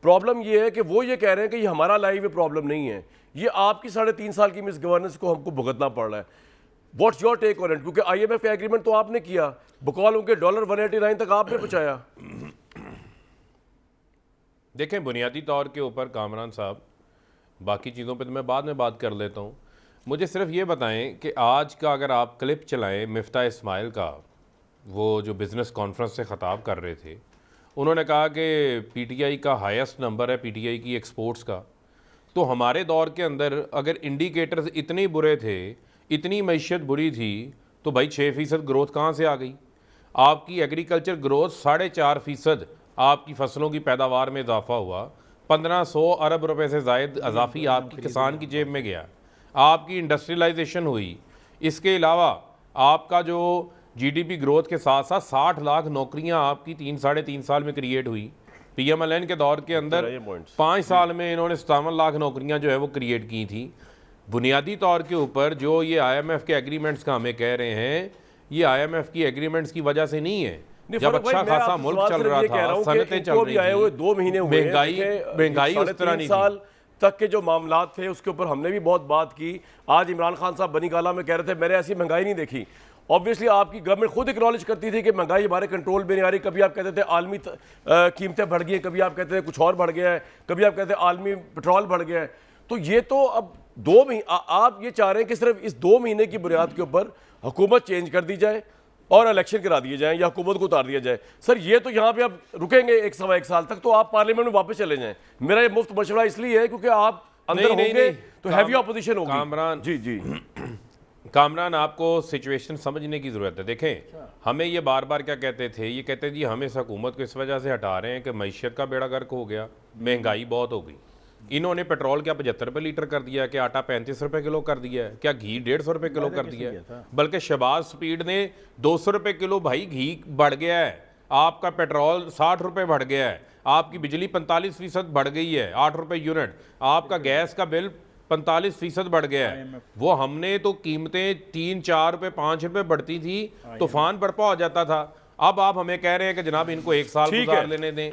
Problem ये है कि वो ये कह रहे हैं कि ये हमारा लाइव प्रॉब्लम नहीं है, ये आपकी 3.5 साल की मिस गवर्नेंस को हमको भुगतना पड़ रहा है। What's your take on it? क्योंकि IMF का एग्रीमेंट तो आपने किया, बकौल उनके $189 तक आपने पहुंचाया। देखें, बुनियादी तौर के ऊपर कामरान साहब, बाकी चीज़ों पे तो मैं बाद में बात कर लेता हूँ। मुझे सिर्फ ये बताएं कि आज का अगर आप क्लिप चलाएं मिफ्ता इस्माइल का, वो जो बिज़नेस कॉन्फ्रेंस से ख़ताब कर रहे थे, उन्होंने कहा कि PTI का हाईएस्ट नंबर है PTI की एक्सपोर्ट्स का। तो हमारे दौर के अंदर अगर इंडिकेटर्स इतने बुरे थे, इतनी मैशियत बुरी थी, तो भाई 6% ग्रोथ कहाँ से आ गई? आपकी एग्रीकल्चर ग्रोथ 4.5% आपकी फसलों की पैदावार में इजाफा हुआ, 1500 अरब रुपए से ज़ायद अजाफी आपकी किसान की जेब में गया, आपकी इंडस्ट्रियलाइजेशन हुई। इसके अलावा आपका जो GDP ग्रोथ के साथ साथ 60 लाख नौकरियां आपकी 3-3.5 साल में क्रिएट हुई। PMLN के दौर के अंदर 5 साल में इन्होंने 57 लाख नौकरियां जो है वो क्रिएट की थी। बुनियादी तौर के ऊपर जो ये IMF के एग्रीमेंट्स का हमें कह रहे हैं, ये IMF की एग्रीमेंट्स की वजह से नहीं है। जब अच्छा खासा मुल्क चल रहा था, सनतें चल रही थी, 2 महीने हुए, महंगाई उस तरह नहीं साल तक के जो मामलात थे उसके ऊपर हमने भी बहुत बात की। आज इमरान खान साहब बनी गाला में कह रहे थे मैंने ऐसी महंगाई नहीं देखी। ऑब्वियसली आपकी गवर्नमेंट खुद एक्नॉलेज करती थी कि महंगाई हमारे कंट्रोल में नहीं आ रही। कभी आप कहते थे आलमी कीमतें बढ़ गई हैं, कभी आप कहते थे कुछ और बढ़ गया है, कभी आप कहते थे आलमी पेट्रोल बढ़ गया है। तो ये तो अब 2 महीने आप ये चाह रहे हैं कि सिर्फ इस 2 महीने की बुनियाद के ऊपर हुकूमत चेंज कर दी जाए और इलेक्शन करा दिए जाएं या हुकूमत को उतार दिया जाए। सर ये तो यहाँ पे आप रुकेंगे 1-1.25 साल तक, तो आप पार्लियामेंट में वापस चले जाएं। मेरा ये मुफ्त मशवरा इसलिए है क्योंकि आप अंदर होंगे तो हैवी ऑपोजिशन होगी। कामरान जी कामरान, आपको सिचुएशन समझने की ज़रूरत है। देखें, हमें ये बार बार क्या कहते थे, ये कहते जी हम इस हुकूमत को इस वजह से हटा रहे हैं कि मैशियत का बेड़ा गर्क हो गया, महंगाई बहुत हो गई। इन्होंने पेट्रोल क्या 75 रुपये लीटर कर दिया है, क्या आटा 35 रुपये किलो कर दिया है, क्या घी 150 रुपये किलो कर दिया है, बल्कि शहबाज स्पीड ने 200 रुपये किलो भाई घी बढ़ गया है, आपका पेट्रोल 60 रुपये बढ़ गया है, आपकी बिजली 45% बढ़ गई है, 8 रुपये यूनिट, आपका गैस का बिल 45% बढ़ गया है। वो हमने तो कीमतें 3-4 रुपये 5 रुपये बढ़ती थी, तूफान बरपा हो जाता था। अब आप हमें कह रहे हैं कि जनाब इनको 1 साल गुजार लेने दें।